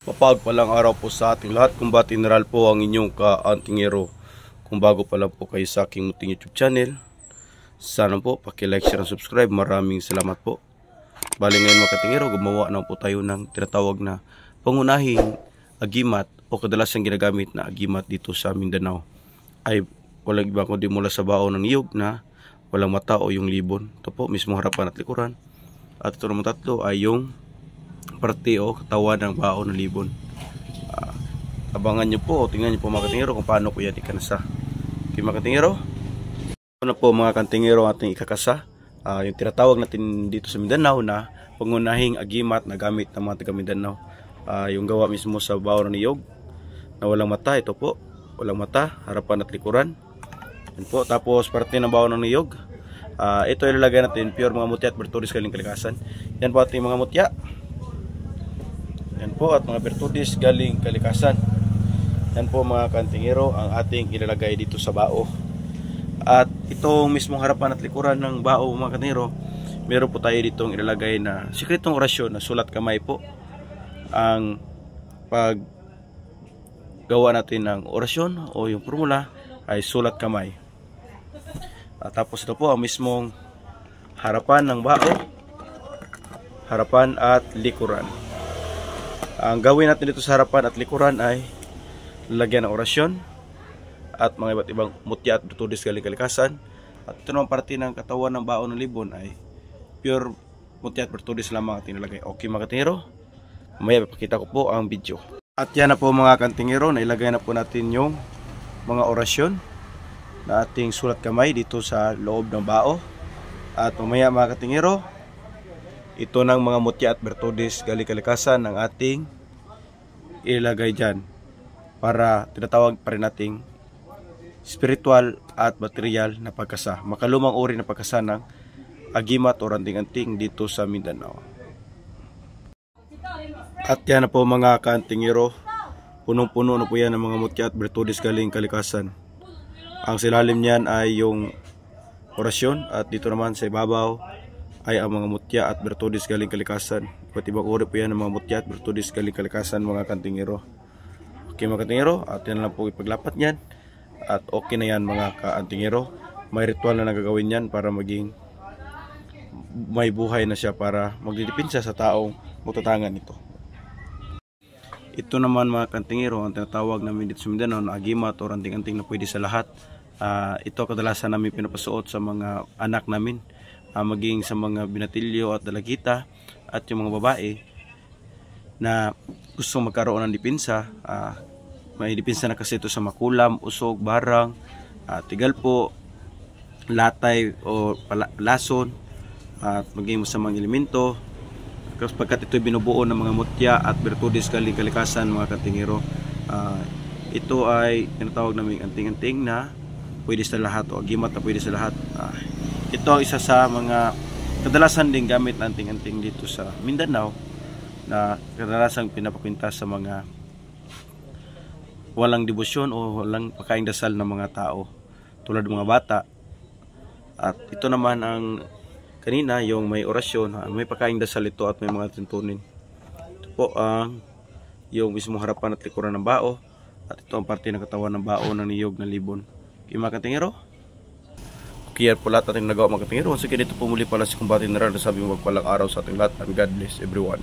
Mapagpalang araw po sa ating lahat. Kumbat General po ang inyong ka-antingero. Kung bago pa lang po kayo sa aking munting YouTube channel, sana po paki-like, share, and subscribe. Maraming salamat po. Bali ngayon mga katingero, gumawa na po tayo ng tinatawag na pangunahing agimat o kadalasang ginagamit na agimat dito sa Mindanao. Ay walang iba kundi mula sa baon ng niyog na walang mata o yung libon. Ito po mismo harapan at likuran. At ito naman tatlo ay yung parte o katawan ng baon ng libon. Abangan nyo po, tingnan nyo po mga katingero kung paano ko yan ikanasa. Okay mga katingero, ano po mga katingero ating ikakasa, yung tinatawag natin dito sa Mindanao na pangunahing agimat na gamit ng mga taga Mindanao. Yung gawa mismo sa baon ng niyog na walang mata. Ito po, walang mata, harapan at likuran. Yan po, tapos parte ng baon ng niyog. Ito ilalagay natin pure mga mutya at bertudis galing kalikasan. Yan po ating mga mutya. Yan po at mga bertudis galing kalikasan. Yan po mga kantingero ang ating ilalagay dito sa bao. At itong mismong harapan at likuran ng bao mga kantingero, meron po tayo ditong ilalagay na sikretong orasyon na sulat kamay po. Ang paggawa natin ng orasyon o yung formula ay sulat kamay. Tapos ito po ang mismong harapan ng bao, harapan at likuran. Ang gawin natin dito sa harapan at likuran ay lalagyan ng orasyon at mga iba't ibang mutya at bertudis galing kalikasan. At ito naman parte ng katawan ng baon ng libon ay pure mutya at bertudis lamang ating nilagay. Okay mga katingero, mamaya ipakita ko po ang video. At yan na po mga katingero, nailagay na po natin yung mga orasyon na ating sulat kamay dito sa loob ng bao. At mamaya mga katingero, ito ng mga mutya at bertudis galing kalikasan ng ating ilagay dyan para tinatawag pa rin nating spiritual at material na pagkasa, makalumang uri na pagkasa ng agimat o ranting-anting dito sa Mindanao. At yan na po mga kaantingero, punong-puno na po yan ng mga mutya at bertudis galing kalikasan. Ang silalim niyan ay yung orasyon at dito naman sa ibabaw ay ang mga mutya at bertudis galing kalikasan. Iba't ibang uri po yan ng mga mutya at bertudis galing kalikasan mga kantingero. Okay mga kantingero, at yan lang po ipaglapat niyan. At okay na yan mga kaantingero. May ritual na nagagawin yan para maging may buhay na siya para magdidipinsa sa taong matatangan nito. Ito naman mga kantingero ang tinatawag namin dito sa Mindanao na agimat o ranting-anting na pwede sa lahat. Ito kadalasan namin pinapasuot sa mga anak namin. Maging sa mga binatilyo at dalagita at yung mga babae na gustong magkaroon ng dipinsa. May dipinsa na kasi ito sa makulam, usog, barang, tigalpo, latay o lason at maging sa mga elemento. Pagkat ito binubuo ng mga mutya at bertudis galing kalikasan mga katingero, ito ay tinatawag namin anting-anting na pwede sa lahat o agimat na pwede sa lahat. Ito ang isa sa mga kadalasan din gamit na anting-anting dito sa Mindanao na kadalasang pinapakwinta sa mga walang debosyon o walang pagkaing dasal ng mga tao tulad ng mga bata. At ito naman ang kanina yung may orasyon, may pagkaing dasal ito at may mga tuntunin. Ito po ang yung mismong harapan at likuran ng bao at ito ang parte ng katawan ng bao ng niyog na libon. Okay mga katingero, kaya po lahat natin nagawa mga katingero. Sige, dito po muli pala si Kumbat General na sabi mo magpalang araw sa ating lahat and God bless everyone.